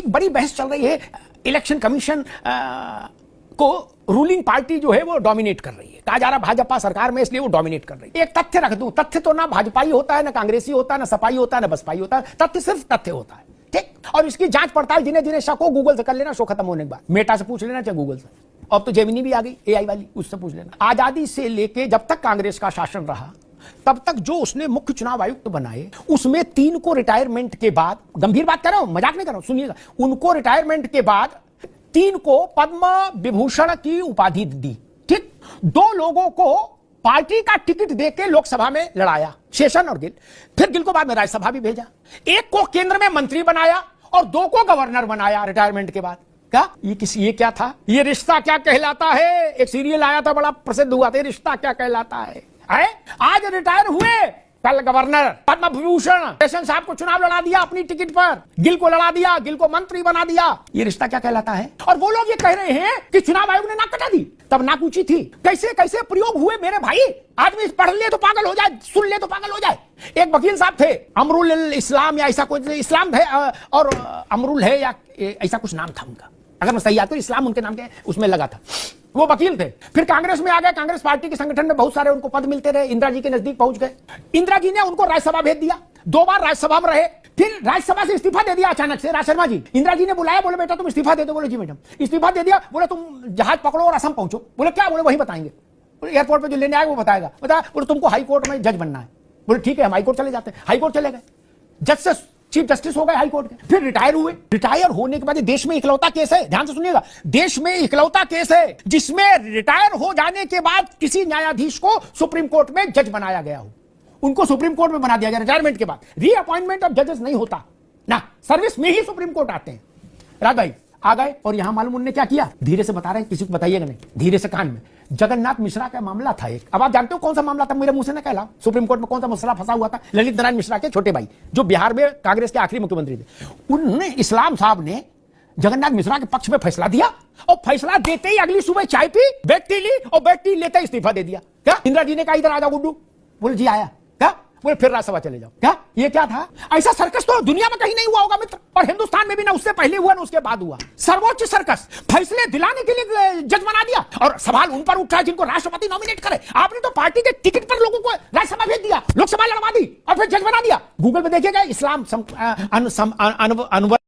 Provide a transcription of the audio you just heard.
एक बड़ी बहस चल रही है, इलेक्शन कमीशन को रूलिंग पार्टी जो है वो डोमिनेट कर रही है। कहा जा रहा भाजपा सरकार में इसलिए वो डोमिनेट कर रही है। एक तथ्य रख दूं, तथ्य तो ना भाजपाई होता है, ना कांग्रेसी होता है, ना सपाई होता है, ना बसपाई होता है, तथ्य सिर्फ तथ्य होता है, ठीक। और इसकी जांच पड़ताल जिन्हें जिन्हें शक हो गूगल से कर लेना, शो खत्म होने के बाद मेटा से पूछ लेना, चाहे गूगल से। अब तो जेमिनी भी आ गई एआई वाली, उससे पूछ लेना। आजादी से लेके जब तक कांग्रेस का शासन रहा तब तक जो उसने मुख्य चुनाव आयुक्त बनाए, उसमें 3 को रिटायरमेंट के बाद, गंभीर बात कर रहा हूं, मजाक नहीं कर रहा हूं, सुनिएगा, उनको रिटायरमेंट के बाद 3 को पद्म विभूषण की उपाधि दी, ठीक। 2 लोगों को पार्टी का टिकट देके लोकसभा में लड़ाया, शेषन और गिल। फिर गिल को बाद में राज्यसभा भी भेजा। 1 को केंद्र में मंत्री बनाया और 2 को गवर्नर बनाया रिटायरमेंट के बाद। क्या ये क्या था? ये रिश्ता क्या कहलाता है? एक सीरियल आया था, बड़ा प्रसिद्ध हुआ था, रिश्ता क्या कहलाता है? आज रिटायर हुए, कल गवर्नर, पद्म विभूषण, शेषन साहब को चुनाव लड़ा दिया अपनी टिकट पर, गिल को लड़ा दिया, गिल को मंत्री बना दिया। ये रिश्ता क्या कहलाता है? और वो लोग ये कह रहे हैं कि चुनाव आयोग ने नाक कटा दी, तब नाक ऊंची थी। कैसे कैसे प्रयोग हुए मेरे भाई, आदमी पढ़ ले तो पागल हो जाए, सुन ले तो पागल हो जाए। एक वकील साहब थे, अमरुल इस्लाम या ऐसा कुछ, इस्लाम है और अमरुल है या ऐसा कुछ नाम था उनका, अगर मैं सही याद तो इस्लाम उनके नाम के उसमें लगा था। वो वकील थे, फिर कांग्रेस में आ गए, कांग्रेस पार्टी के संगठन में बहुत सारे उनको पद मिलते रहे, इंदिरा जी के नजदीक पहुंच गए। इंदिरा जी ने उनको राज्यसभा भेज दिया, 2 बार राज्यसभा में रहे, फिर राज्यसभा से इस्तीफा दे दिया अचानक से। राज शर्मा जी, इंदिरा जी ने बुलाया, बोले बेटा तुम इस्तीफा दे दो। बोले जी मैडम। इस्तीफा दे दिया, बोले तुम जहाज पकड़ो और असम पहुंचो। बोले क्या? बोले वही बताएंगे, एयरपोर्ट पर जो लेने आएगा वो बताएगा। बोले तुमको हाईकोर्ट में जज बनना है। बोले ठीक है, हम हाईकोर्ट चले जाते हैं। हाईकोर्ट चले गए, जज से चीफ जस्टिस हो गए हाईकोर्ट के। फिर रिटायर हुए। रिटायर होने के बाद देश में इकलौता केस है, ध्यान से सुनिएगा, देश में इकलौता केस है जिसमें रिटायर हो जाने के बाद किसी न्यायाधीश को सुप्रीम कोर्ट में जज बनाया गया हो। उनको सुप्रीम कोर्ट में बना दिया गया रिटायरमेंट के बाद। रीअपॉइंटमेंट ऑफ जजेस नहीं होता ना, सर्विस में ही सुप्रीम कोर्ट आते हैं। राज भाई आ गए और यहां मालूम उन्होंने क्या किया, धीरे से बता रहे हैं, किसी को बताइएगा नहीं, धीरे से कान में। जगन्नाथ मिश्रा का मामला था एक, अब आप जानते हो कौन सा मामला था, मेरे मुंह से ना कहला, सुप्रीम कोर्ट में कौन सा मसला फंसा हुआ था? ललित नारायण मिश्रा के छोटे भाई, जो बिहार में कांग्रेस के आखिरी मुख्यमंत्री थे। उन्होंने, इस्लाम साहब ने जगन्नाथ मिश्रा के पक्ष में फैसला दिया और फैसला देते ही अगली सुबह चाय पी, बैग टी ली और बैग टी लेते इस्तीफा दे दिया। क्या इंदिरा जी ने कहा इधर आ जाओ गुड्डू? बोले जी आया। क्या? बोले फिर राज्यसभा चले जाओ। क्या ये क्या था? ऐसा सर्कस तो दुनिया में कहीं नहीं हुआ होगा मित्र, और हिंदुस्तान में भी ना उससे पहले हुआ ना उसके बाद हुआ। सर्वोच्च सर्कस, फैसले दिलाने के लिए जज बना दिया। और सवाल उन पर उठा है जिनको राष्ट्रपति नॉमिनेट करे। आपने तो पार्टी के टिकट पर लोगों को राज्यसभा भेज दिया, लोकसभा लड़वा दी और फिर जज बना दिया। गूगल पे देखिएगा, इस्लाम